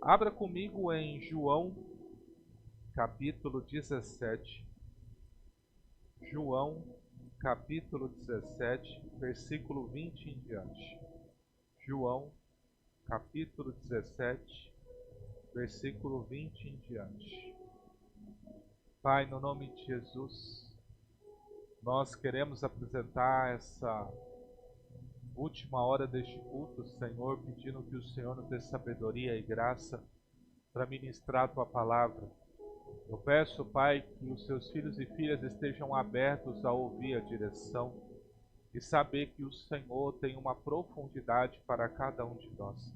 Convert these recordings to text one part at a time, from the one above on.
Abra comigo em João, capítulo 17. João, capítulo 17, versículo 20 em diante. João, capítulo 17, versículo 20 em diante. Pai, no nome de Jesus, nós queremos apresentar essa última hora deste culto, Senhor, pedindo que o Senhor nos dê sabedoria e graça para ministrar a Tua palavra. Eu peço, Pai, que os Seus filhos e filhas estejam abertos a ouvir a direção e saber que o Senhor tem uma profundidade para cada um de nós.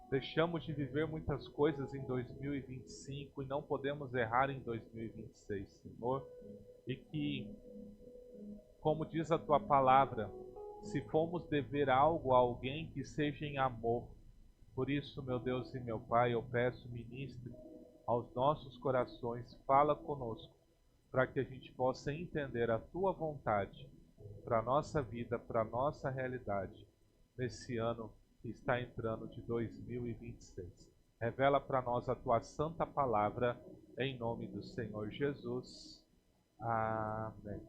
Deixamos de viver muitas coisas em 2025 e não podemos errar em 2026, Senhor. E que, como diz a Tua palavra, se formos dever algo a alguém, que seja em amor. Por isso, meu Deus e meu Pai, eu peço, ministre aos nossos corações, fala conosco, para que a gente possa entender a Tua vontade para a nossa vida, para a nossa realidade, nesse ano que está entrando de 2026. Revela para nós a Tua santa palavra, em nome do Senhor Jesus. Amém.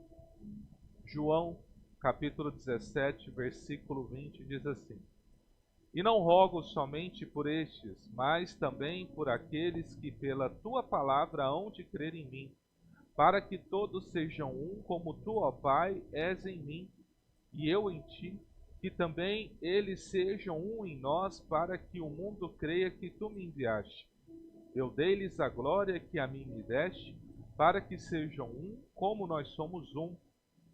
João, capítulo 17, versículo 20, diz assim: E não rogo somente por estes, mas também por aqueles que pela Tua palavra hão de crer em mim, para que todos sejam um, como Tu, ó Pai, és em mim, e eu em Ti, que também eles sejam um em nós, para que o mundo creia que Tu me enviaste. Eu dei-lhes a glória que a mim me deste, para que sejam um, como nós somos um,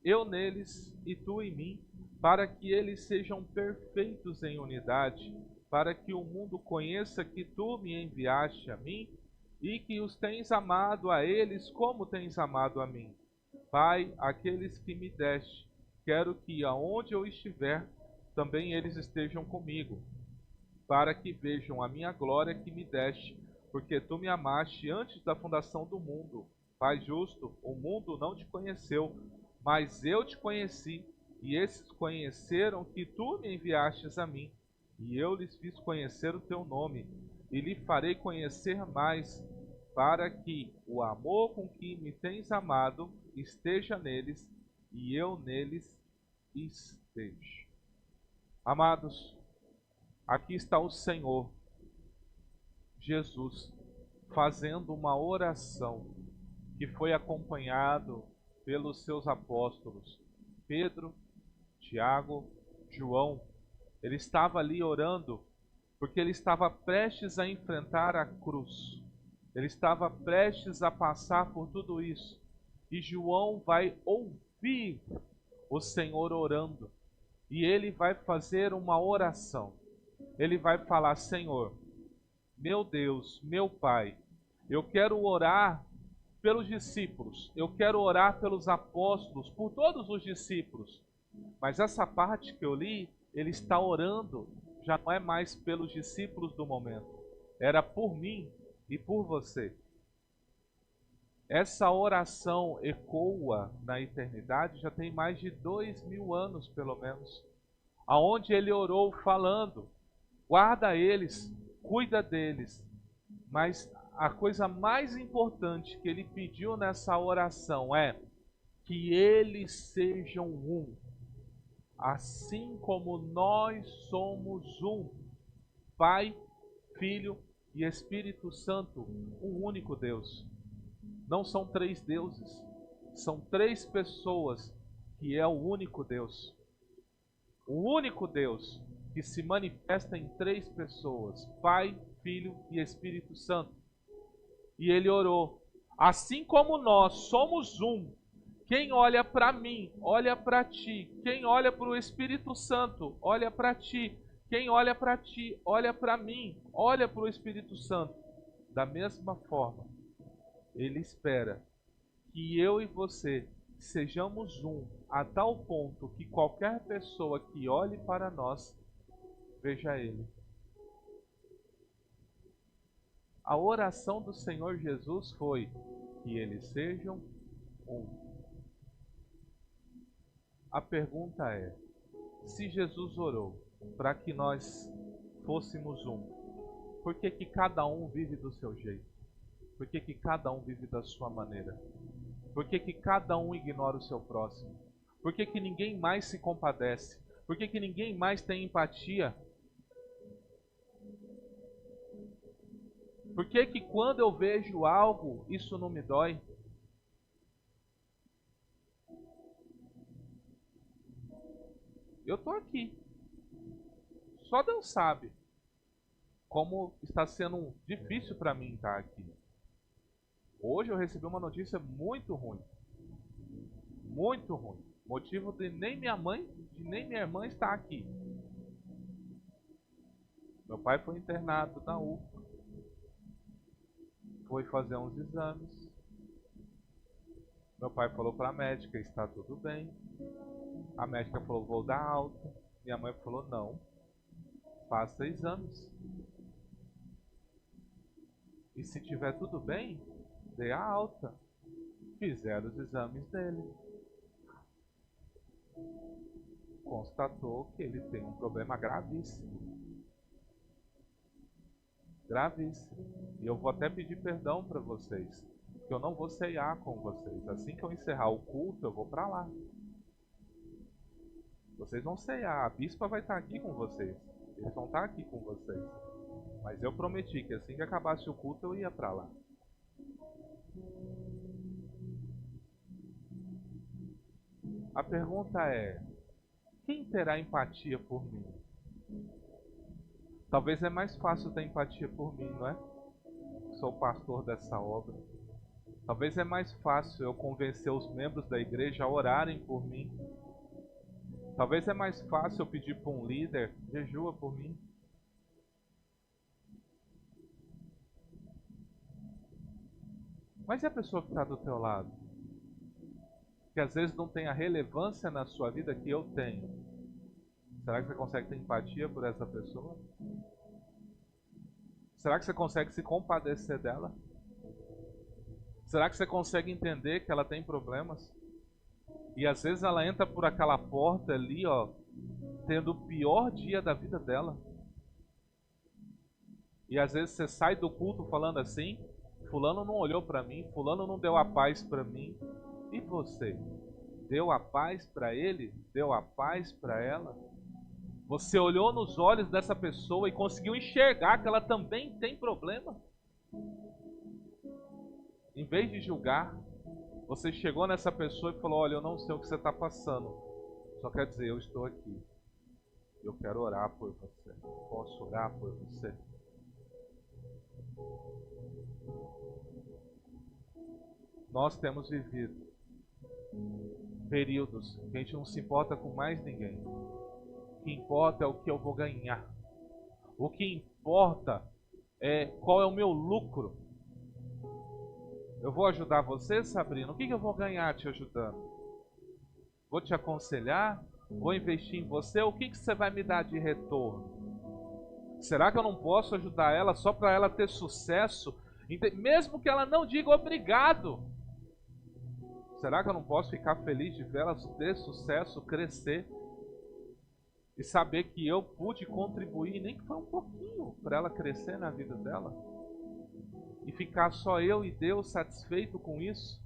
eu neles e Tu em mim, para que eles sejam perfeitos em unidade, para que o mundo conheça que Tu me enviaste a mim e que os tens amado a eles como tens amado a mim. Pai, aqueles que me deste, quero que aonde eu estiver, também eles estejam comigo, para que vejam a minha glória que me deste, porque Tu me amaste antes da fundação do mundo. Pai justo, o mundo não Te conheceu, mas eu Te conheci, e esses conheceram que Tu me enviastes a mim, e eu lhes fiz conhecer o Teu nome, e lhe farei conhecer mais, para que o amor com que me tens amado esteja neles, e eu neles esteja. Amados, aqui está o Senhor Jesus fazendo uma oração que foi acompanhado pelos seus apóstolos Pedro, Tiago, João. Ele estava ali orando porque ele estava prestes a enfrentar a cruz. Ele estava prestes a passar por tudo isso. E João vai ouvir o Senhor orando. E ele vai fazer uma oração. Ele vai falar: Senhor, meu Deus, meu Pai, eu quero orar pelos discípulos, eu quero orar pelos apóstolos, por todos os discípulos. Mas essa parte que eu li, ele está orando, já não é mais pelos discípulos do momento, era por mim e por você. Essa oração ecoa na eternidade, já tem mais de 2000 anos pelo menos, aonde ele orou falando: guarda eles, cuida deles. Mas a coisa mais importante que ele pediu nessa oração é que eles sejam um, assim como nós somos um. Pai, Filho e Espírito Santo, um único Deus. Não são três deuses, são três pessoas, que é o único Deus. O único Deus que se manifesta em três pessoas: Pai, Filho e Espírito Santo. E ele orou: assim como nós somos um, quem olha para mim, olha para ti. Quem olha para o Espírito Santo, olha para ti. Quem olha para ti, olha para mim, olha para o Espírito Santo. Da mesma forma, ele espera que eu e você sejamos um, a tal ponto que qualquer pessoa que olhe para nós, veja Ele. A oração do Senhor Jesus foi que eles sejam um. A pergunta é: se Jesus orou para que nós fôssemos um, Por que que cada um vive do seu jeito? Por que que cada um vive da sua maneira? Por que que cada um ignora o seu próximo? Por que que ninguém mais se compadece? Por que que ninguém mais tem empatia? Por que que quando eu vejo algo, isso não me dói? Eu estou aqui. Só Deus sabe como está sendo difícil para mim estar aqui. Hoje eu recebi uma notícia muito ruim. Muito ruim. Motivo de nem minha mãe, de nem minha irmã estar aqui. Meu pai foi internado na UPA. Foi fazer uns exames. Meu pai falou para a médica, está tudo bem. A médica falou, vou dar alta. Minha mãe falou, não. Faça exames. E se tiver tudo bem, dê a alta. Fizeram os exames dele. Constatou que ele tem um problema gravíssimo. Gravíssimo. E eu vou até pedir perdão para vocês, que eu não vou ceiar com vocês. Assim que eu encerrar o culto, eu vou para lá. Vocês vão ceiar. A bispa vai estar aqui com vocês. Eles vão estar aqui com vocês. Mas eu prometi que assim que acabasse o culto, eu ia para lá. A pergunta é: quem terá empatia por mim? Talvez é mais fácil ter empatia por mim, não é? Sou o pastor dessa obra. Talvez é mais fácil eu convencer os membros da igreja a orarem por mim. Talvez é mais fácil eu pedir para um líder, jejua por mim. Mas e a pessoa que está do teu lado? Que às vezes não tem a relevância na sua vida que eu tenho. Será que você consegue ter empatia por essa pessoa? Será que você consegue se compadecer dela? Será que você consegue entender que ela tem problemas? E às vezes ela entra por aquela porta ali, ó, tendo o pior dia da vida dela. E às vezes você sai do culto falando assim: fulano não olhou para mim, fulano não deu a paz para mim. E você? Deu a paz para ele? Deu a paz para ela? Você olhou nos olhos dessa pessoa e conseguiu enxergar que ela também tem problema? Em vez de julgar, você chegou nessa pessoa e falou: olha, eu não sei o que você está passando, só quer dizer, eu estou aqui. Eu quero orar por você. Posso orar por você? Nós temos vivido períodos que a gente não se importa com mais ninguém. O que importa é o que eu vou ganhar. O que importa é qual é o meu lucro. Eu vou ajudar você, Sabrina? O que eu vou ganhar te ajudando? Vou te aconselhar? Vou investir em você? O que você vai me dar de retorno? Será que eu não posso ajudar ela só para ela ter sucesso? Mesmo que ela não diga obrigado. Será que eu não posso ficar feliz de ver ela ter sucesso, crescer? E saber que eu pude contribuir, nem que foi um pouquinho, para ela crescer na vida dela? E ficar só eu e Deus satisfeito com isso?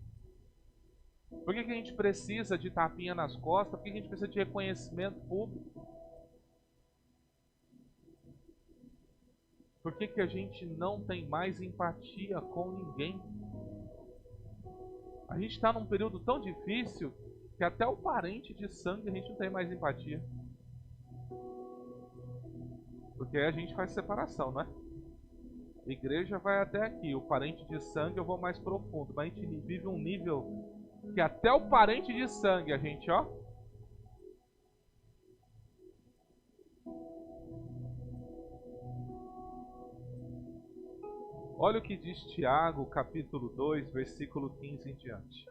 Por que a gente precisa de tapinha nas costas? Por que a gente precisa de reconhecimento público? Por que a gente não tem mais empatia com ninguém? A gente está num período tão difícil que até o parente de sangue a gente não tem mais empatia. Porque a gente faz separação, não é? A igreja vai até aqui, o parente de sangue eu vou mais profundo, mas a gente vive um nível que até o parente de sangue a gente, ó. Olha o que diz Tiago, capítulo 2, versículo 15 em diante.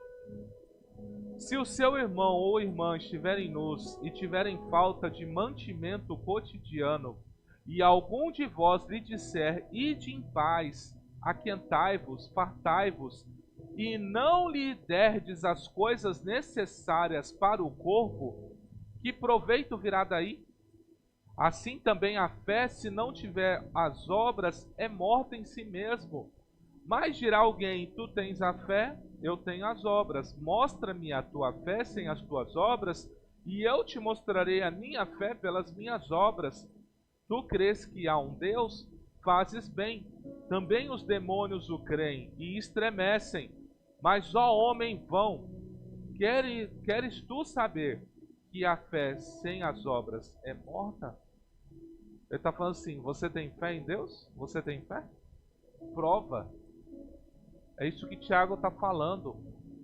Se o seu irmão ou irmã estiverem nus e tiverem falta de mantimento cotidiano, e algum de vós lhe disser: ide em paz, aquentai-vos, fartai-vos, e não lhe derdes as coisas necessárias para o corpo, que proveito virá daí? Assim também a fé, se não tiver as obras, é morta em si mesmo. Mas dirá alguém: tu tens a fé, eu tenho as obras. Mostra-me a tua fé sem as tuas obras, e eu te mostrarei a minha fé pelas minhas obras. Tu crês que há um Deus? Fazes bem. Também os demônios o creem e estremecem. Mas, ó homem vão, queres tu saber que a fé sem as obras é morta? Ele está falando assim: você tem fé em Deus? Você tem fé? Prova. É isso que Tiago está falando.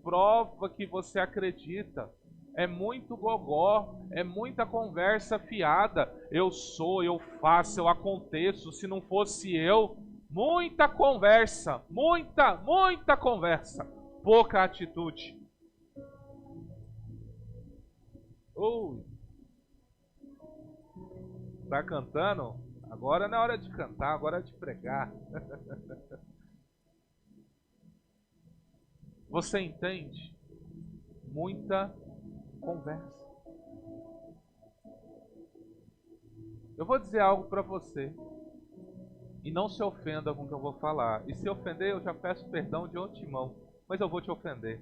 Prova que você acredita. É muito gogó, é muita conversa fiada. Eu sou, eu faço, eu aconteço. Se não fosse eu, muita conversa, muita conversa, pouca atitude. Tá cantando? Agora não é hora de cantar, agora é de pregar. Você entende? Muita conversa. Eu vou dizer algo para você. E não se ofenda com o que eu vou falar. E se ofender, eu já peço perdão de antemão. Mas eu vou te ofender.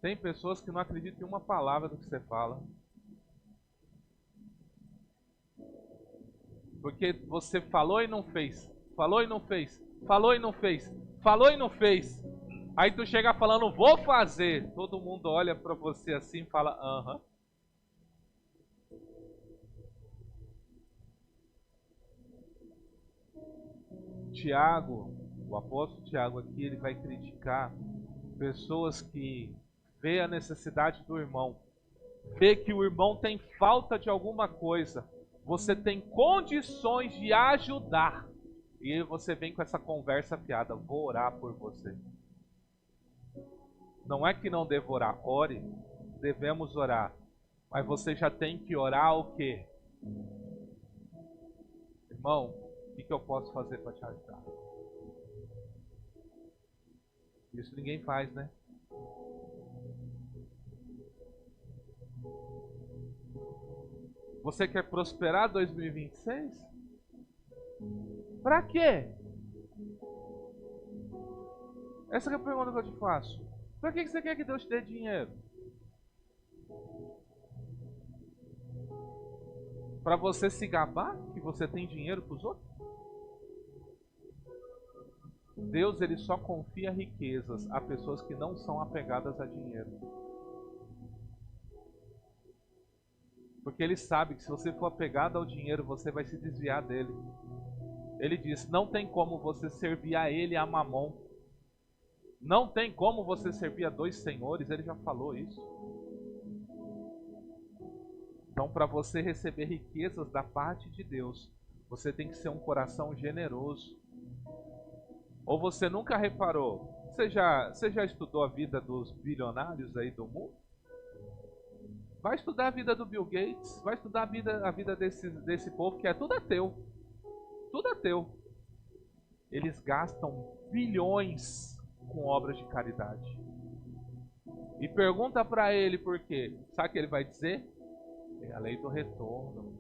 Tem pessoas que não acreditam em uma palavra do que você fala. Porque você falou e não fez. Falou e não fez. Falou e não fez. Falou e não fez. Aí tu chega falando, vou fazer. Todo mundo olha para você assim e fala, aham. Tiago, o apóstolo Tiago aqui, ele vai criticar pessoas que vê a necessidade do irmão, vê que o irmão tem falta de alguma coisa, você tem condições de ajudar, e você vem com essa conversa fiada, vou orar por você. Não é que não devo orar, ore, devemos orar, mas você já tem que orar o quê? Irmão, o que eu posso fazer para te ajudar? Isso ninguém faz, né? Você quer prosperar 2026? Para quê? Essa é a pergunta que eu te faço. Para que você quer que Deus te dê dinheiro? Para você se gabar que você tem dinheiro para os outros? Deus, ele só confia riquezas a pessoas que não são apegadas a dinheiro. Porque ele sabe que se você for apegado ao dinheiro, você vai se desviar dele. Ele diz, não tem como você servir a ele e a Mamon. Não tem como você servir a dois senhores, ele já falou isso. Então, para você receber riquezas da parte de Deus, você tem que ser um coração generoso. Ou você nunca reparou? Você já estudou a vida dos bilionários aí do mundo? Vai estudar a vida do Bill Gates, vai estudar a vida desse povo que é tudo ateu. Tudo ateu. Eles gastam bilhões com obras de caridade. E pergunta para ele por quê. Sabe o que ele vai dizer? É a lei do retorno.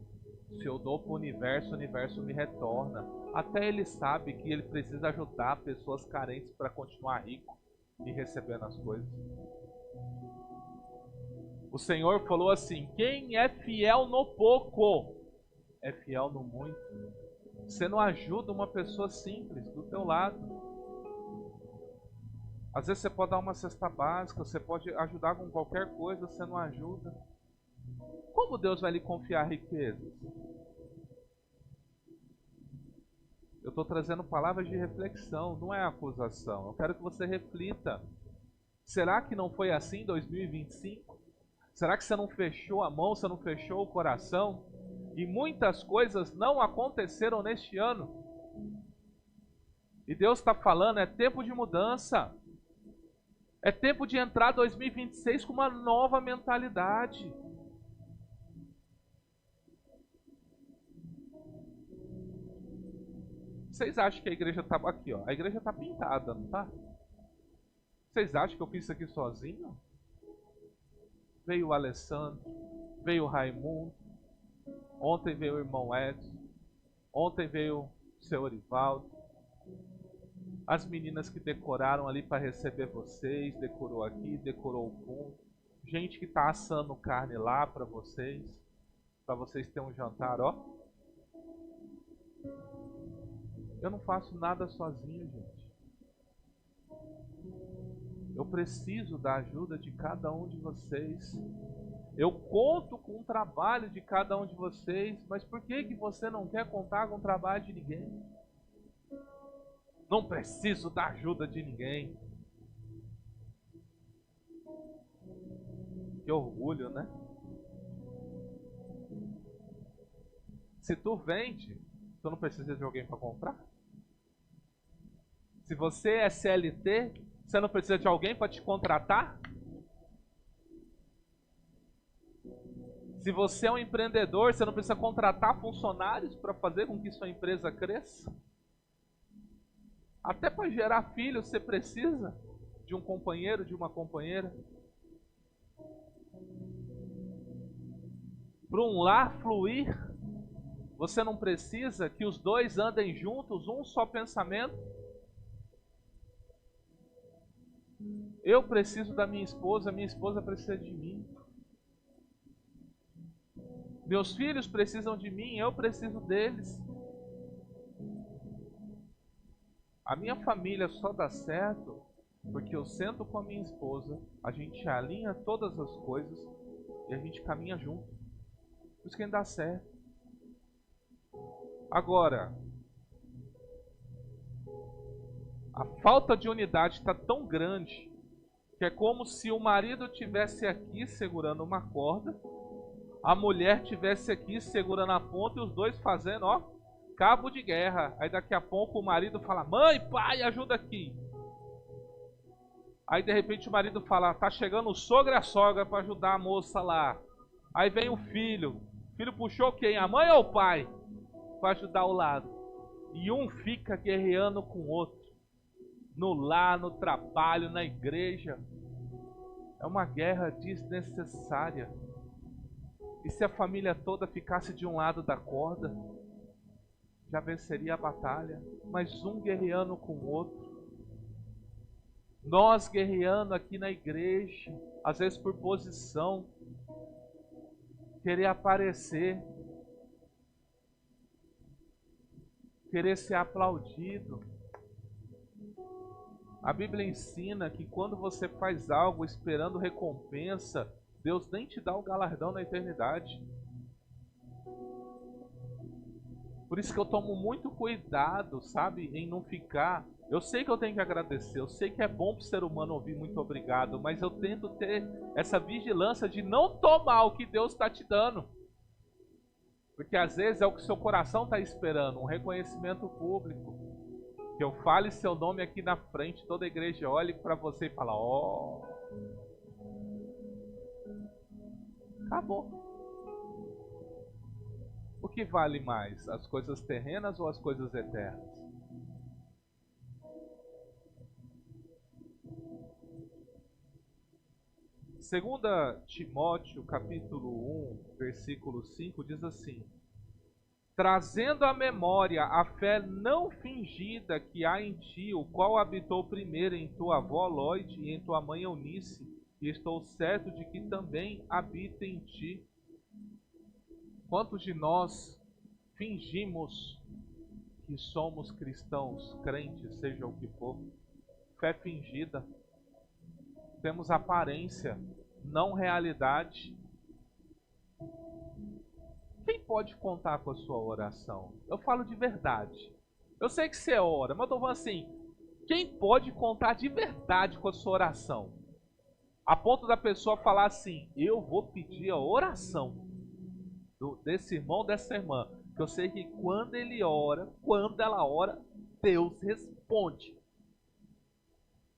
Se eu dou para o universo me retorna. Até ele sabe que ele precisa ajudar pessoas carentes para continuar rico e recebendo as coisas. O Senhor falou assim, quem é fiel no pouco, é fiel no muito. Você não ajuda uma pessoa simples do teu lado. Às vezes você pode dar uma cesta básica, você pode ajudar com qualquer coisa, você não ajuda. Como Deus vai lhe confiar riquezas? Eu estou trazendo palavras de reflexão, não é acusação. Eu quero que você reflita. Será que não foi assim em 2025? Será que você não fechou a mão, você não fechou o coração? E muitas coisas não aconteceram neste ano. E Deus está falando, é tempo de mudança. É tempo de entrar 2026 com uma nova mentalidade. Vocês acham que a igreja está aqui, ó? A igreja está pintada, não está? Vocês acham que eu fiz isso aqui sozinho? Veio o Alessandro, veio o Raimundo, Ontem veio o irmão Edson. Ontem veio o seu Orivaldo. As meninas que decoraram ali para receber vocês, decorou aqui, decorou o fundo. Gente que está assando carne lá para vocês terem um jantar, ó. Eu não faço nada sozinho, gente. Eu preciso da ajuda de cada um de vocês. Eu conto com o trabalho de cada um de vocês, mas por que você não quer contar com o trabalho de ninguém? Não preciso da ajuda de ninguém. Que orgulho, né? Se tu vende, tu não precisa de alguém para comprar? Se você é CLT, você não precisa de alguém para te contratar? Se você é um empreendedor, você não precisa contratar funcionários para fazer com que sua empresa cresça? Até para gerar filhos você precisa de um companheiro, de uma companheira. Para um lar fluir, você não precisa que os dois andem juntos, um só pensamento. Eu preciso da minha esposa precisa de mim. Meus filhos precisam de mim, eu preciso deles. A minha família só dá certo porque eu sento com a minha esposa, a gente alinha todas as coisas e a gente caminha junto. Por isso que dá certo. Agora, a falta de unidade está tão grande que é como se o marido estivesse aqui segurando uma corda, a mulher estivesse aqui segurando a ponta e os dois fazendo, ó, cabo de guerra. Aí daqui a pouco o marido fala: mãe, pai, ajuda aqui. Aí de repente o marido fala: tá chegando o sogro e a sogra para ajudar a moça lá. Aí vem o filho. O filho puxou quem? A mãe ou o pai? Para ajudar ao lado. E um fica guerreando com o outro. No lar, no trabalho, na igreja. É uma guerra desnecessária. E se a família toda ficasse de um lado da corda, já venceria a batalha. Mas um guerreando com o outro. Nós guerreando aqui na igreja, às vezes por posição, querer aparecer, querer ser aplaudido. A Bíblia ensina que quando você faz algo esperando recompensa, Deus nem te dá o galardão na eternidade. Por isso que eu tomo muito cuidado, sabe, em não ficar... Eu sei que eu tenho que agradecer, eu sei que é bom para o ser humano ouvir muito obrigado, mas eu tento ter essa vigilância de não tomar o que Deus está te dando. Porque às vezes é o que seu coração está esperando, um reconhecimento público. Que eu fale seu nome aqui na frente, toda a igreja olhe para você e fala: ó, acabou. O que vale mais, as coisas terrenas ou as coisas eternas? Segunda Timóteo, capítulo 1, versículo 5, diz assim: trazendo à memória a fé não fingida que há em ti, o qual habitou primeiro em tua avó Loide e em tua mãe Eunice, e estou certo de que também habita em ti. Quantos de nós fingimos que somos cristãos, crentes, seja o que for? Fé fingida. Temos aparência, não realidade. Quem pode contar com a sua oração? Eu falo de verdade. Eu sei que você ora, mas eu estou falando assim: quem pode contar de verdade com a sua oração? A ponto da pessoa falar assim: eu vou pedir a oração desse irmão, dessa irmã. Que eu sei que quando ele ora, quando ela ora, Deus responde.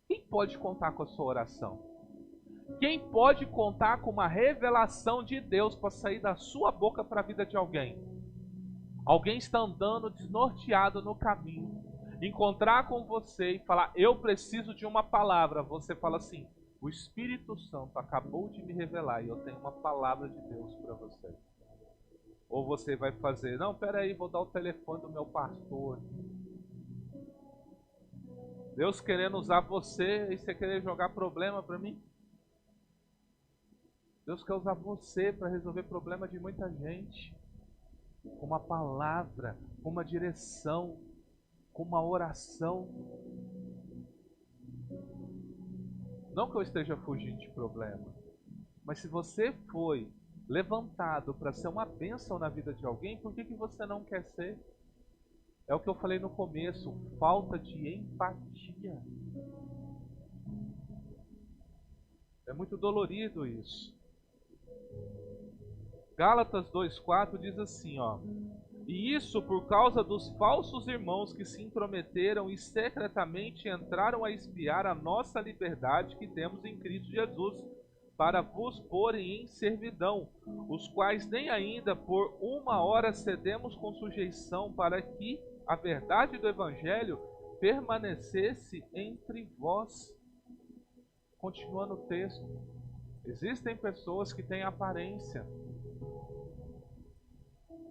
Quem pode contar com a sua oração? Quem pode contar com uma revelação de Deus para sair da sua boca para a vida de alguém? Alguém está andando desnorteado no caminho, encontrar com você e falar: eu preciso de uma palavra. Você fala assim: o Espírito Santo acabou de me revelar e eu tenho uma palavra de Deus para você. Ou você vai fazer, não, peraí, vou dar o telefone do meu pastor. Deus querendo usar você e você querer jogar problema para mim? Deus quer usar você para resolver problema de muita gente. Com uma palavra, com uma direção, com uma oração. Não que eu esteja fugindo de problema, mas se você foi levantado para ser uma bênção na vida de alguém, por que você não quer ser? É o que eu falei no começo, falta de empatia. É muito dolorido isso. Gálatas 2,4 diz assim, ó: e isso por causa dos falsos irmãos que se intrometeram e secretamente entraram a espiar a nossa liberdade que temos em Cristo Jesus, para vos porem em servidão, os quais nem ainda por uma hora cedemos com sujeição, para que a verdade do Evangelho permanecesse entre vós. Continuando o texto, existem pessoas que têm aparência.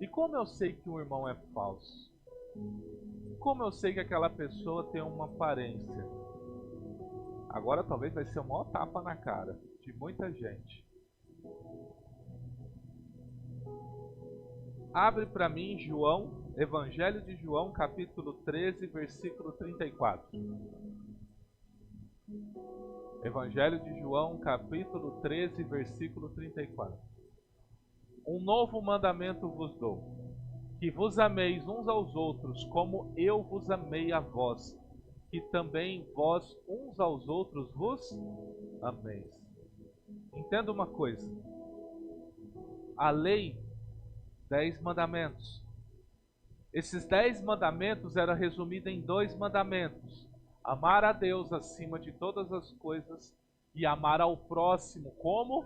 E como eu sei que um irmão é falso? Como eu sei que aquela pessoa tem uma aparência? Agora talvez vai ser o maior tapa na cara de muita gente. Abre para mim João, Evangelho de João, capítulo 13, versículo 34. Evangelho de João, capítulo 13, versículo 34. Um novo mandamento vos dou, que vos ameis uns aos outros, como eu vos amei a vós, que também vós uns aos outros vos ameis. Entenda uma coisa. A lei, 10 mandamentos. Esses 10 mandamentos eram resumidos em 2 mandamentos: amar a Deus acima de todas as coisas e amar ao próximo como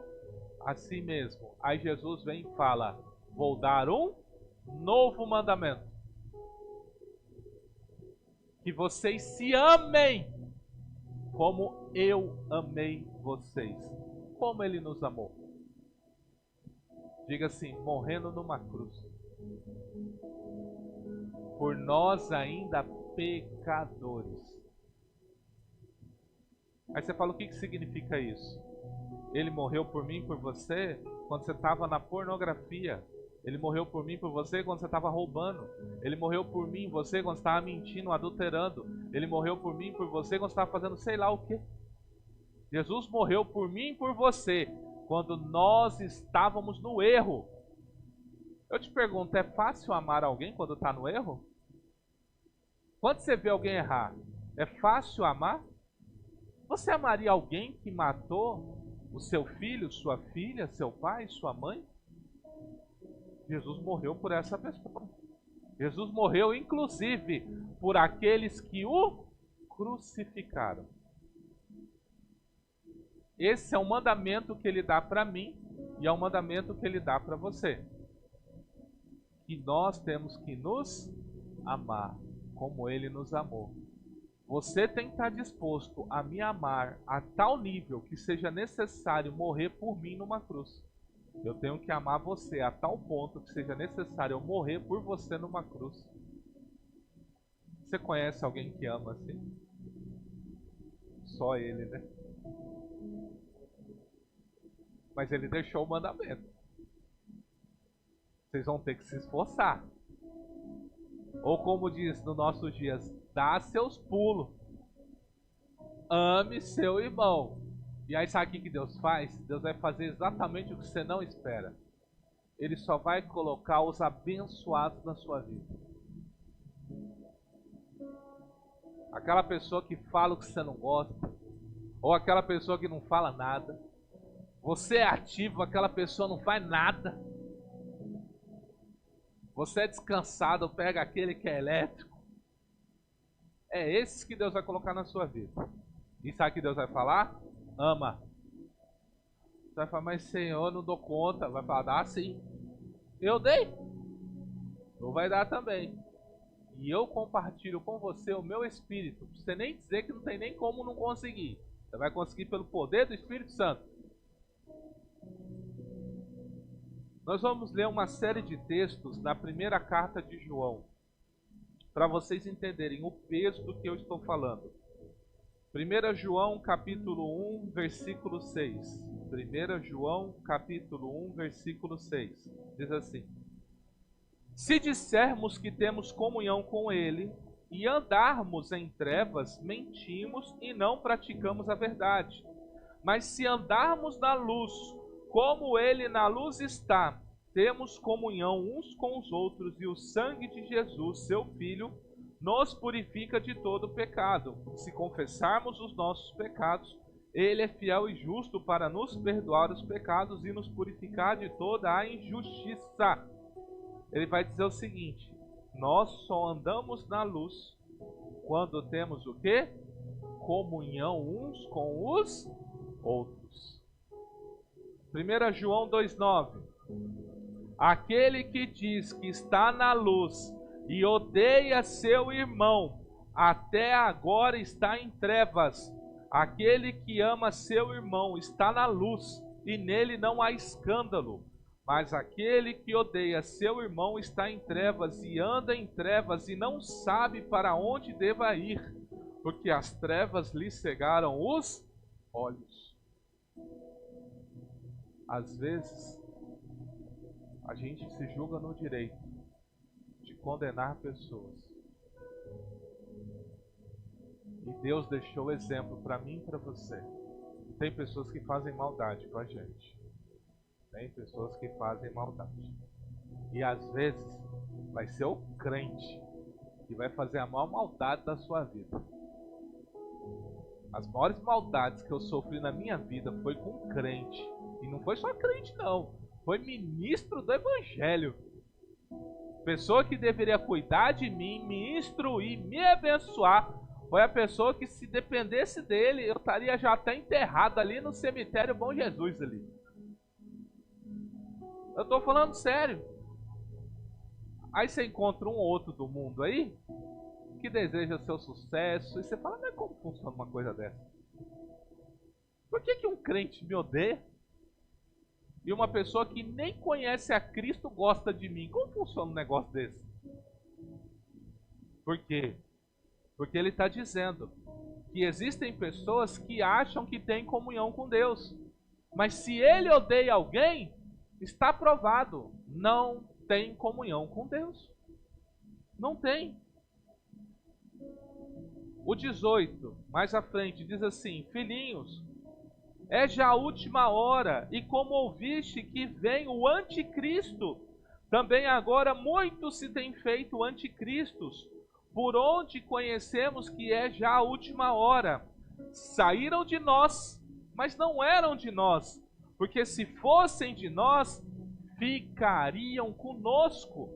a si mesmo. Aí Jesus vem e fala: vou dar um novo mandamento, que vocês se amem como eu amei vocês. Como ele nos amou? Diga assim: morrendo numa cruz, por nós ainda pecadores. Aí você fala, o que significa isso? Ele morreu por mim, por você, quando você estava na pornografia. Ele morreu por mim, por você, quando você estava roubando. Ele morreu por mim, você, quando você estava mentindo, adulterando. Ele morreu por mim, por você, quando você estava fazendo sei lá o que. Jesus morreu por mim e por você, quando nós estávamos no erro. Eu te pergunto, é fácil amar alguém quando está no erro? Quando você vê alguém errar, é fácil amar? Você amaria alguém que matou o seu filho, sua filha, seu pai, sua mãe? Jesus morreu por essa pessoa. Jesus morreu inclusive por aqueles que o crucificaram. Esse é um mandamento que ele dá para mim e é um mandamento que ele dá para você. Que nós temos que nos amar como ele nos amou. Você tem que estar disposto a me amar a tal nível que seja necessário morrer por mim numa cruz. Eu tenho que amar você a tal ponto que seja necessário eu morrer por você numa cruz. Você conhece alguém que ama assim? Só ele, né? Mas ele deixou o mandamento. Vocês vão ter que se esforçar. Ou como diz nos nossos dias, dá seus pulos. Ame seu irmão. E aí sabe o que Deus faz? Deus vai fazer exatamente o que você não espera. Ele só vai colocar os abençoados na sua vida. Aquela pessoa que fala o que você não gosta, ou aquela pessoa que não fala nada. Você é ativo, aquela pessoa não faz nada. Você é descansado, pega aquele que é elétrico. É esses que Deus vai colocar na sua vida. E sabe o que Deus vai falar? Ama. Você vai falar, mas Senhor, não dou conta. Vai falar, dá sim. Eu dei. Tu vai dar também. E eu compartilho com você o meu Espírito. Pra você nem dizer que não tem nem como não conseguir. Você vai conseguir pelo poder do Espírito Santo. Nós vamos ler uma série de textos na primeira carta de João, para vocês entenderem o peso do que eu estou falando. 1 João capítulo 1, versículo 6. 1 João capítulo 1, versículo 6. Diz assim: Se dissermos que temos comunhão com Ele e andarmos em trevas, mentimos e não praticamos a verdade. Mas se andarmos na luz, como Ele na luz está, temos comunhão uns com os outros, e o sangue de Jesus, seu Filho, nos purifica de todo pecado. Se confessarmos os nossos pecados, Ele é fiel e justo para nos perdoar os pecados e nos purificar de toda a injustiça. Ele vai dizer o seguinte: nós só andamos na luz quando temos o quê? Comunhão uns com os outros. 1 João 2,9. Aquele que diz que está na luz e odeia seu irmão, até agora está em trevas. Aquele que ama seu irmão está na luz, e nele não há escândalo. Mas aquele que odeia seu irmão está em trevas, e anda em trevas, e não sabe para onde deva ir, porque as trevas lhe cegaram os olhos. Às vezes, a gente se julga no direito de condenar pessoas. E Deus deixou exemplo para mim e para você. Tem pessoas que fazem maldade com a gente. Tem pessoas que fazem maldade. E às vezes vai ser o crente que vai fazer a maior maldade da sua vida. As maiores maldades que eu sofri na minha vida foi com crente. E não foi só crente não. Foi ministro do evangelho. Pessoa que deveria cuidar de mim, me instruir, me abençoar. Foi a pessoa que, se dependesse dele, eu estaria já até enterrado ali no cemitério Bom Jesus ali. Eu estou falando sério. Aí você encontra um ou outro do mundo aí que deseja seu sucesso. E você fala, mas como funciona uma coisa dessa? Por que um crente me odeia? E uma pessoa que nem conhece a Cristo gosta de mim. Como funciona um negócio desse? Por quê? Porque ele está dizendo que existem pessoas que acham que têm comunhão com Deus. Mas se ele odeia alguém, está provado, não tem comunhão com Deus. Não tem. O 18, mais à frente, diz assim: Filhinhos, é já a última hora, e como ouviste que vem o anticristo, também agora muitos se têm feito anticristos, por onde conhecemos que é já a última hora. Saíram de nós, mas não eram de nós, porque se fossem de nós, ficariam conosco.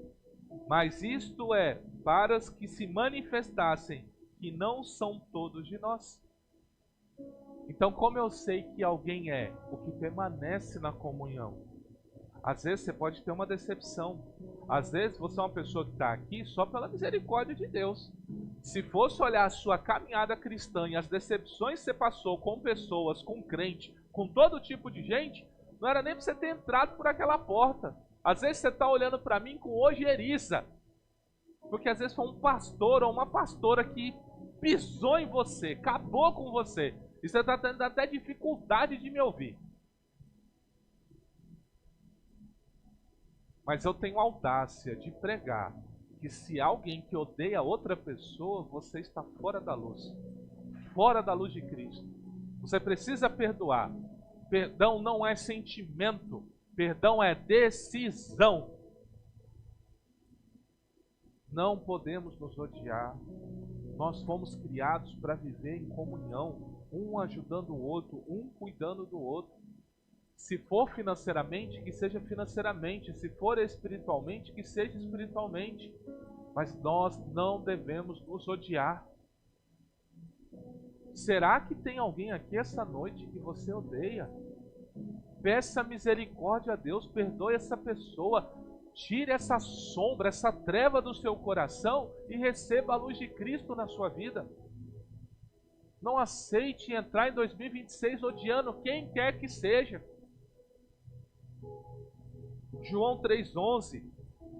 Mas isto é, para os que se manifestassem, que não são todos de nós. Então, como eu sei que alguém é o que permanece na comunhão? Às vezes você pode ter uma decepção. Às vezes você é uma pessoa que está aqui só pela misericórdia de Deus. Se fosse olhar a sua caminhada cristã e as decepções que você passou com pessoas, com crente, com todo tipo de gente, não era nem para você ter entrado por aquela porta. Às vezes você está olhando para mim com ojeriza, porque às vezes foi um pastor ou uma pastora que pisou em você, acabou com você, e você está tendo até dificuldade de me ouvir. Mas eu tenho audácia de pregar que se alguém que odeia outra pessoa, você está fora da luz de Cristo. Você precisa perdoar. Perdão não é sentimento, perdão é decisão. Não podemos nos odiar. Nós fomos criados para viver em comunhão, um ajudando o outro, um cuidando do outro. Se for financeiramente, que seja financeiramente. Se for espiritualmente, que seja espiritualmente. Mas nós não devemos nos odiar. Será que tem alguém aqui essa noite que você odeia? Peça misericórdia a Deus, perdoe essa pessoa. Tire essa sombra, essa treva do seu coração e receba a luz de Cristo na sua vida. Não aceite entrar em 2026 odiando quem quer que seja. João 3,11.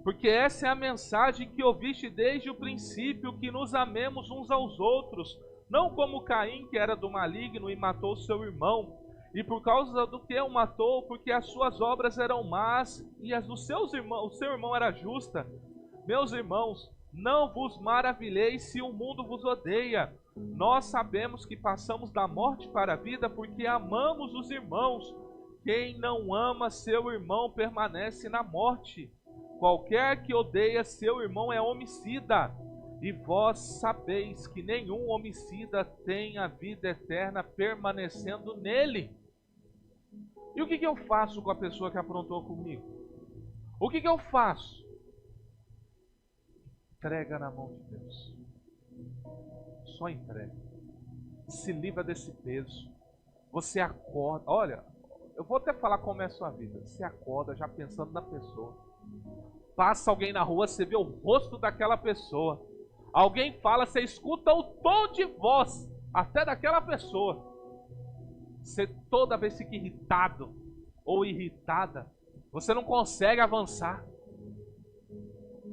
Porque essa é a mensagem que ouviste desde o princípio, que nos amemos uns aos outros, não como Caim, que era do maligno e matou seu irmão. E por causa do que o matou, porque as suas obras eram más e as dos seus irmãos, o seu irmão era justa. Meus irmãos, não vos maravilheis se o mundo vos odeia. Nós sabemos que passamos da morte para a vida porque amamos os irmãos. Quem não ama seu irmão permanece na morte. Qualquer que odeia seu irmão é homicida. E vós sabeis que nenhum homicida tem a vida eterna permanecendo nele. E o que eu faço com a pessoa que aprontou comigo? O que eu faço? Entrega na mão de Deus. Só entrega. Se livra desse peso. Você acorda. Olha, eu vou até falar como é a sua vida. Você acorda já pensando na pessoa. Passa alguém na rua, você vê o rosto daquela pessoa. Alguém fala, você escuta o tom de voz até daquela pessoa. Você toda vez fica irritado ou irritada. Você não consegue avançar.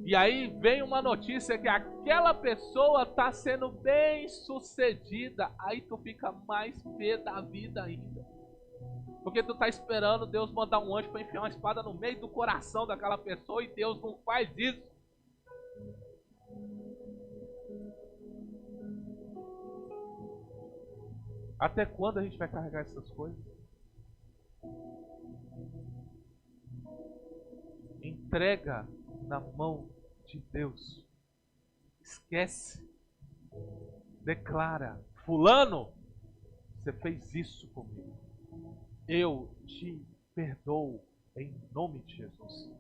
E aí vem uma notícia que aquela pessoa está sendo bem sucedida. Aí tu fica mais pé da vida ainda. Porque tu está esperando Deus mandar um anjo para enfiar uma espada no meio do coração daquela pessoa. E Deus não faz isso. Até quando a gente vai carregar essas coisas? Entrega na mão de Deus. Esquece. Declara: fulano, você fez isso comigo. Eu te perdoo em nome de Jesus.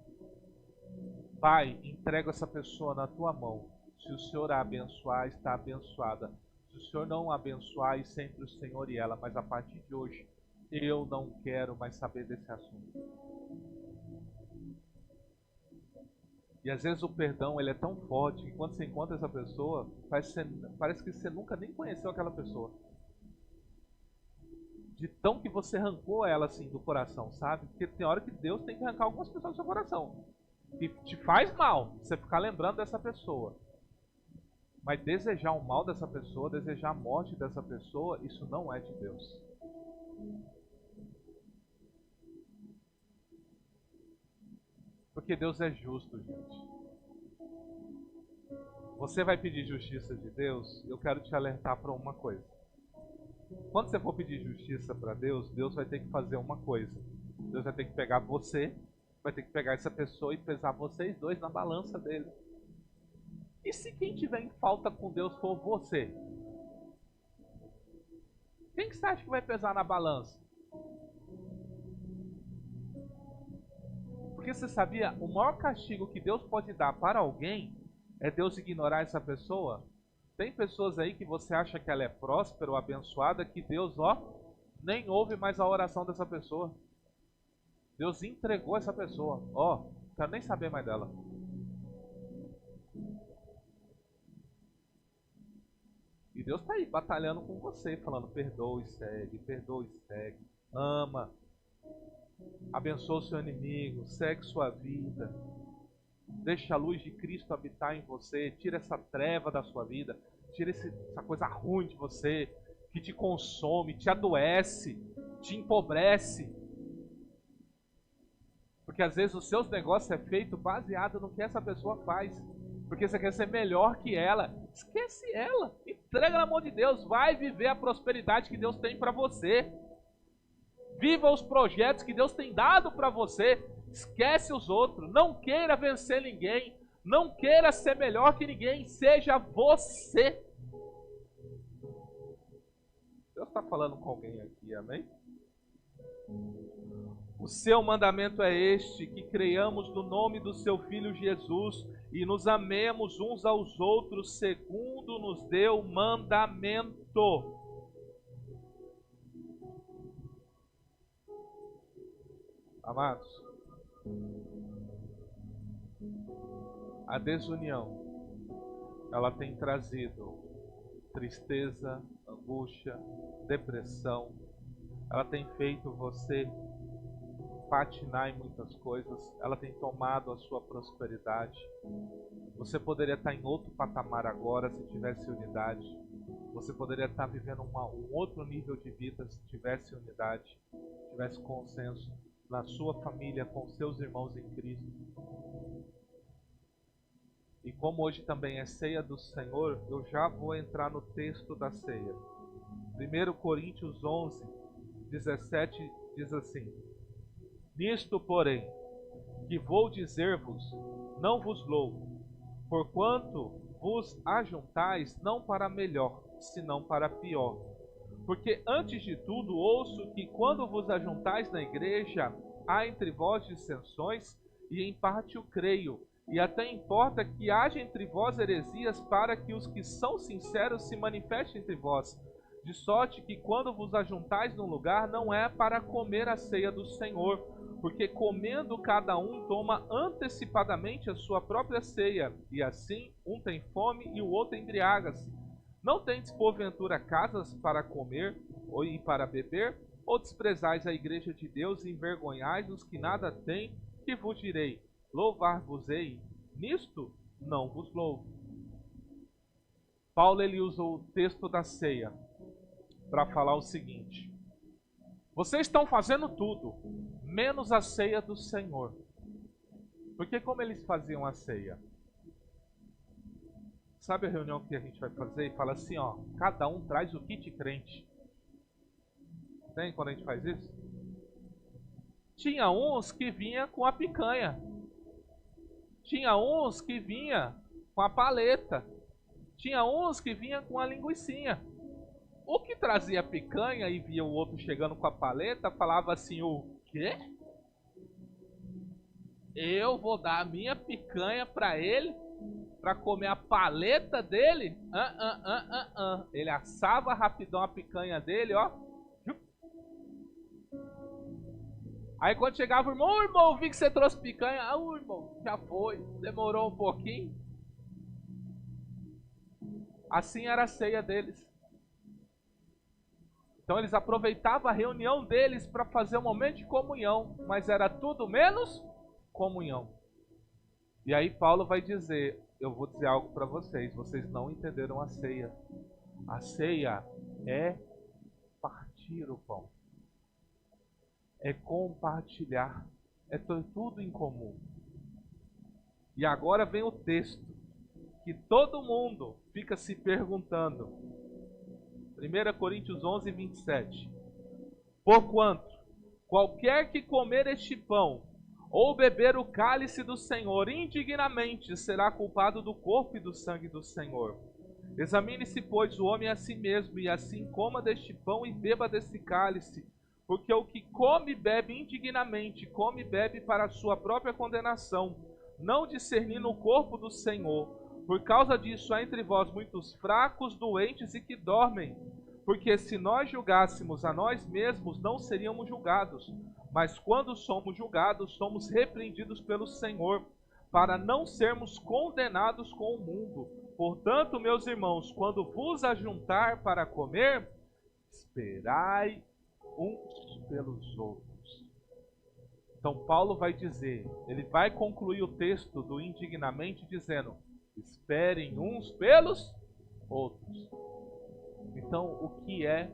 Pai, entrego essa pessoa na tua mão. Se o Senhor a abençoar, está abençoada. Se o Senhor não a abençoar, e sempre o Senhor e ela. Mas a partir de hoje, eu não quero mais saber desse assunto. E às vezes o perdão ele é tão forte que quando você encontra essa pessoa, parece que você nunca nem conheceu aquela pessoa. De tão que você arrancou ela assim do coração, sabe? Porque tem hora que Deus tem que arrancar algumas pessoas do seu coração. Que te faz mal você ficar lembrando dessa pessoa. Mas desejar o mal dessa pessoa, desejar a morte dessa pessoa, isso não é de Deus. Porque Deus é justo, gente. Você vai pedir justiça de Deus? Eu quero te alertar para uma coisa. Quando você for pedir justiça para Deus, Deus vai ter que fazer uma coisa. Deus vai ter que pegar você, vai ter que pegar essa pessoa e pesar vocês dois na balança dele. E se quem tiver em falta com Deus for você? Quem que você acha que vai pesar na balança? Porque você sabia, o maior castigo que Deus pode dar para alguém é Deus ignorar essa pessoa? Tem pessoas aí que você acha que ela é próspera ou abençoada, que Deus, nem ouve mais a oração dessa pessoa. Deus entregou essa pessoa. Não quero nem saber mais dela. E Deus está aí batalhando com você, falando: perdoa e segue, ama, abençoa o seu inimigo, segue sua vida. Deixa a luz de Cristo habitar em você. Tira essa treva da sua vida. Tira essa coisa ruim de você, que te consome, te adoece, te empobrece. Porque às vezes os seus negócios é feito baseado no que essa pessoa faz. Porque você quer ser melhor que ela. Esquece ela. Entrega na mão de Deus. Vai viver a prosperidade que Deus tem para você. Viva os projetos que Deus tem dado para você. Esquece os outros. Não queira vencer ninguém. Não queira ser melhor que ninguém. Seja você. Deus está falando com alguém aqui, amém? O seu mandamento é este: que creiamos no nome do seu Filho Jesus e nos amemos uns aos outros segundo nos deu mandamento. Amados, a desunião, ela tem trazido tristeza, angústia, depressão. Ela tem feito você patinar em muitas coisas, ela tem tomado a sua prosperidade. Você poderia estar em outro patamar agora se tivesse unidade. Você poderia estar vivendo um outro nível de vida se tivesse unidade, tivesse consenso na sua família, com seus irmãos em Cristo. E como hoje também é ceia do Senhor, eu já vou entrar no texto da ceia. 1 Coríntios 11, 17 diz assim: Nisto, porém, que vou dizer-vos, não vos louvo, porquanto vos ajuntais não para melhor, senão para pior. Porque antes de tudo ouço que quando vos ajuntais na igreja, há entre vós dissensões, e em parte o creio, e até importa que haja entre vós heresias, para que os que são sinceros se manifestem entre vós. De sorte que quando vos ajuntais num lugar, não é para comer a ceia do Senhor, porque comendo cada um toma antecipadamente a sua própria ceia, e assim um tem fome e o outro embriaga-se. Não tendes porventura casas para comer e para beber? Ou desprezais a igreja de Deus e envergonhais os que nada têm? Que vos direi? Louvar-vos-ei? Nisto não vos louvo. Paulo ele usa o texto da ceia para falar o seguinte: vocês estão fazendo tudo, menos a ceia do Senhor. Porque como eles faziam a ceia? Sabe a reunião que a gente vai fazer e fala assim, ó, cada um traz o kit crente. Tem quando a gente faz isso? Tinha uns que vinha com a picanha. Tinha uns que vinha com a paleta. Tinha uns que vinha com a linguicinha. O que trazia picanha e via o outro chegando com a paleta, falava assim, o quê? Eu vou dar a minha picanha para ele, para comer a paleta dele? Ele assava rapidão a picanha dele, ó. Aí quando chegava o irmão, eu vi que você trouxe picanha. Ah, irmão, já foi, demorou um pouquinho. Assim era a ceia deles. Então eles aproveitavam a reunião deles para fazer um momento de comunhão, mas era tudo menos comunhão. E aí Paulo vai dizer, eu vou dizer algo para vocês, vocês não entenderam a ceia. A ceia é partir o pão. É compartilhar, é tudo em comum. E agora vem o texto que todo mundo fica se perguntando. 1 Coríntios 11, 27. Porquanto, qualquer que comer este pão, ou beber o cálice do Senhor indignamente, será culpado do corpo e do sangue do Senhor. Examine-se, pois, o homem a si mesmo, e assim coma deste pão e beba desse cálice. Porque o que come e bebe indignamente, come e bebe para a sua própria condenação, não discernindo o corpo do Senhor. Por causa disso há entre vós muitos fracos, doentes e que dormem. Porque se nós julgássemos a nós mesmos, não seríamos julgados. Mas quando somos julgados, somos repreendidos pelo Senhor, para não sermos condenados com o mundo. Portanto, meus irmãos, quando vos ajuntar para comer, esperai uns pelos outros. Então Paulo vai dizer, ele vai concluir o texto do indignamente dizendo, esperem uns pelos outros. Então o que é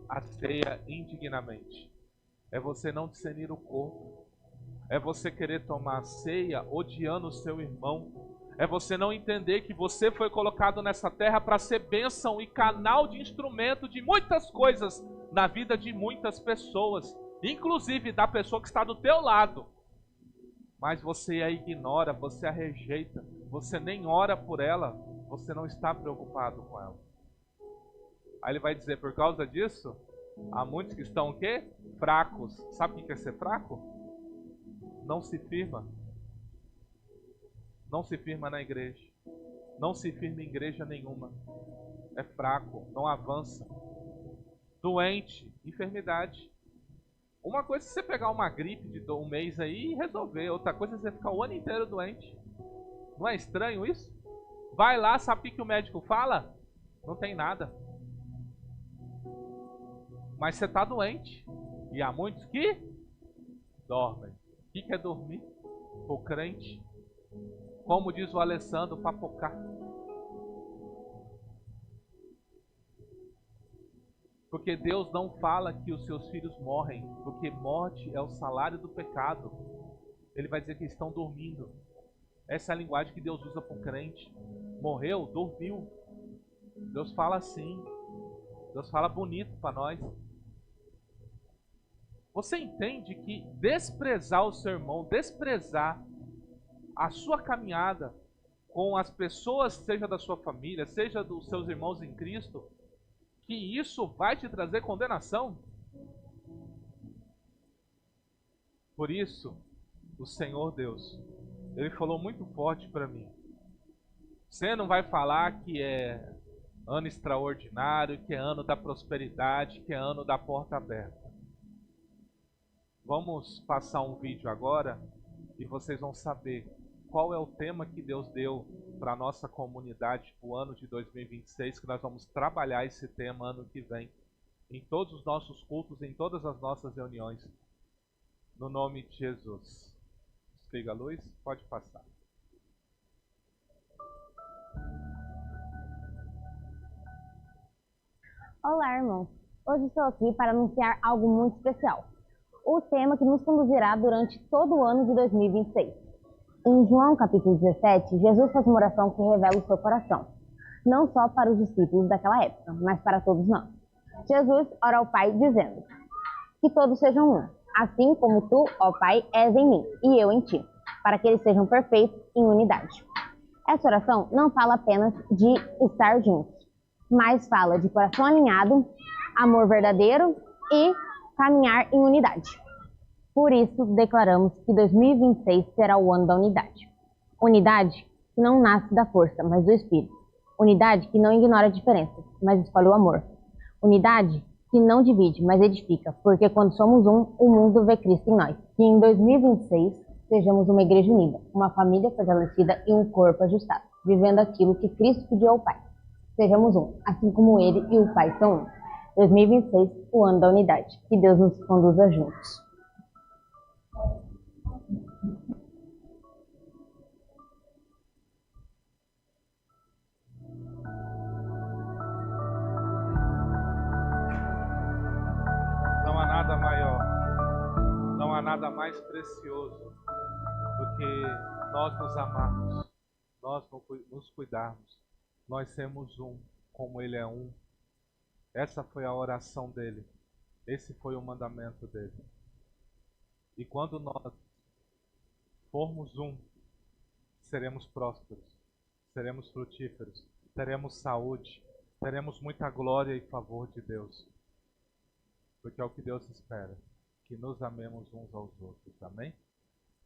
a ceia indignamente? É você não discernir o corpo. É você querer tomar a ceia odiando o seu irmão. É você não entender que você foi colocado nessa terra para ser bênção e canal de instrumento de muitas coisas na vida de muitas pessoas, inclusive da pessoa que está do teu lado. Mas você a ignora, você a rejeita, você nem ora por ela, você não está preocupado com ela. Aí ele vai dizer, por causa disso, há muitos que estão o quê? Fracos. Sabe o que é ser fraco? Não se firma. Não se firma na igreja. Não se firma em igreja nenhuma. É fraco, não avança. Doente, enfermidade. Uma coisa é você pegar uma gripe de um mês aí e resolver. Outra coisa é você ficar o ano inteiro doente. Não é estranho isso? Vai lá, sabe o que o médico fala? Não tem nada. Mas você está doente. E há muitos que dormem. O que é dormir? O crente, como diz o Alessandro, papocar. Porque Deus não fala que os seus filhos morrem, porque morte é o salário do pecado. Ele vai dizer que estão dormindo. Essa é a linguagem que Deus usa para o crente. Morreu, dormiu. Deus fala assim. Deus fala bonito para nós. Você entende que desprezar o seu irmão, desprezar a sua caminhada com as pessoas, seja da sua família, seja dos seus irmãos em Cristo, que isso vai te trazer condenação? Por isso, o Senhor Deus, Ele falou muito forte para mim. Você não vai falar que é ano extraordinário, que é ano da prosperidade, que é ano da porta aberta. Vamos passar um vídeo agora e vocês vão saber qual é o tema que Deus deu para a nossa comunidade para o ano de 2026, que nós vamos trabalhar esse tema ano que vem, em todos os nossos cultos, em todas as nossas reuniões, no nome de Jesus. Desliga a luz, pode passar. Olá, irmãos. Hoje estou aqui para anunciar algo muito especial. O tema que nos conduzirá durante todo o ano de 2026. Em João capítulo 17, Jesus faz uma oração que revela o seu coração, não só para os discípulos daquela época, mas para todos nós. Jesus ora ao Pai dizendo: que todos sejam um, assim como tu, ó Pai, és em mim e eu em ti, para que eles sejam perfeitos em unidade. Essa oração não fala apenas de estar juntos, mas fala de coração alinhado, amor verdadeiro e caminhar em unidade. Por isso, declaramos que 2026 será o ano da unidade. Unidade que não nasce da força, mas do Espírito. Unidade que não ignora a diferença, mas escolhe o amor. Unidade que não divide, mas edifica, porque quando somos um, o mundo vê Cristo em nós. Que em 2026 sejamos uma igreja unida, uma família fortalecida e um corpo ajustado, vivendo aquilo que Cristo pediu ao Pai. Sejamos um, assim como Ele e o Pai são um. 2026, o ano da unidade. Que Deus nos conduza juntos. Não há nada maior, não há nada mais precioso do que nós nos amarmos, nós nos cuidarmos, nós sermos um, como Ele é um. Essa foi a oração dele, esse foi o mandamento dele. E quando nós formos um, seremos prósperos, seremos frutíferos, teremos saúde, teremos muita glória e favor de Deus. Porque é o que Deus espera, que nos amemos uns aos outros. Amém?